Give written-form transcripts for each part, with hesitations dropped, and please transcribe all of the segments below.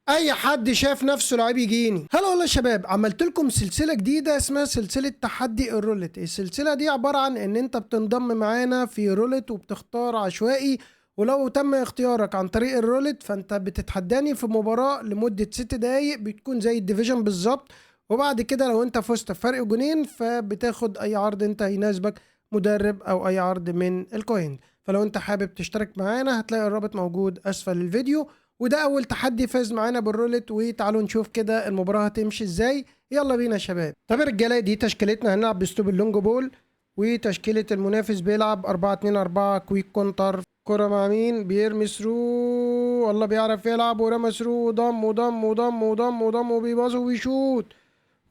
اي حد شايف نفسه لعيب يجيني. هلا والله يا شباب، عملت لكم سلسله جديده اسمها سلسله تحدي الرولت. السلسله دي عباره عن ان انت بتنضم معانا في رولت وبتختار عشوائي، ولو تم اختيارك عن طريق الرولت فانت بتتحداني في مباراه لمده 6 دقايق، بتكون زي الديفيجن بالظبط. وبعد كده لو انت فزت بفرق جونين فبتاخد اي عرض انت يناسبك، مدرب او اي عرض من الكوين. فلو انت حابب تشترك معانا هتلاقي الرابط موجود اسفل الفيديو. وده اول تحدي فاز معانا بالرولت، وتعالوا نشوف كده المباراة هتمشي ازاي. يلا بينا يا شباب. طب يا رجاله، دي تشكيلتنا. هنلعب باسلوب اللونج بول، وتشكيلة المنافس بيلعب 4-2-4 كويك كونتر. كرة مع مين؟ بيرمي ثرو. والله بيعرف يلعب، ورمى ثرو وضم وضم وضم وضم وضم وبيباظ وبيشوط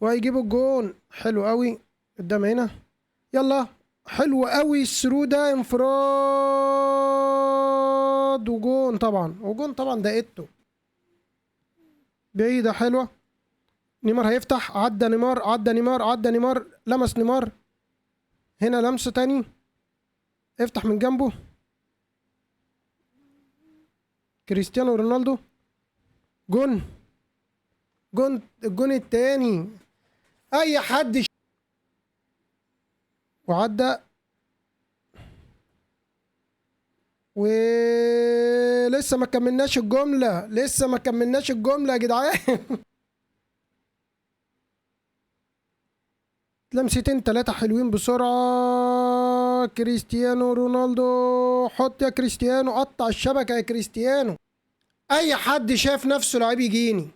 وهيجيب الجون. حلو قوي قدام هنا. يلا حلو قوي الثرو ده، انفراد وجون طبعا، وجون طبعا. ده ايتو بعيدة حلوة. نيمار هيفتح، عدى نيمار عدى نيمار عدى نيمار، لمس نيمار. هنا لمسة تاني، افتح من جنبه. كريستيانو رونالدو، جون. جون، الجون التاني. اي حد وعدى. ولسه ما كملناش الجملة، لسه ما كملناش الجملة يا جدعان. لمستين تلاتة حلوين بسرعة. كريستيانو رونالدو، حط يا كريستيانو، قطع الشبكة يا كريستيانو. اي حد شايف نفسه لعيب يجيني.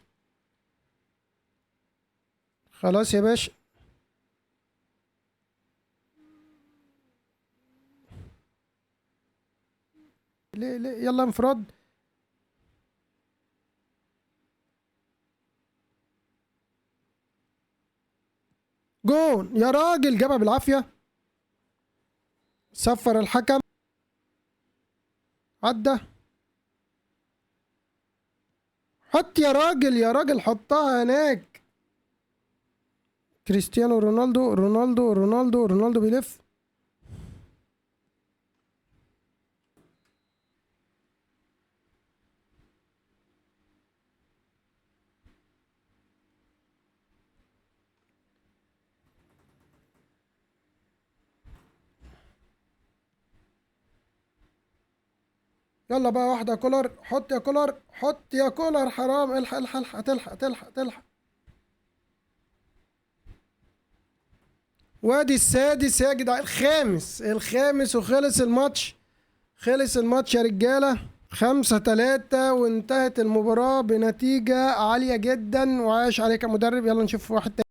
خلاص يا باشا. ليه ليه؟ يلا انفراد. جون يا راجل، جابها بالعافية. صفر الحكم. عدى. حط يا راجل، يا راجل حطها هناك. كريستيانو رونالدو رونالدو رونالدو رونالدو بيلف. يلا بقى واحدة يا كولر، حط يا كولر، حط يا كولر، حرام. الحق الحق الحق، تلحق تلحق تلحق. وادي السادس يا جدعان، الخامس الخامس، وخلص الماتش. خلص الماتش يا رجالة. 5-3، وانتهت المباراة بنتيجة عالية جدا، وعاش عليك يا مدرب. يلا نشوف واحد تاني.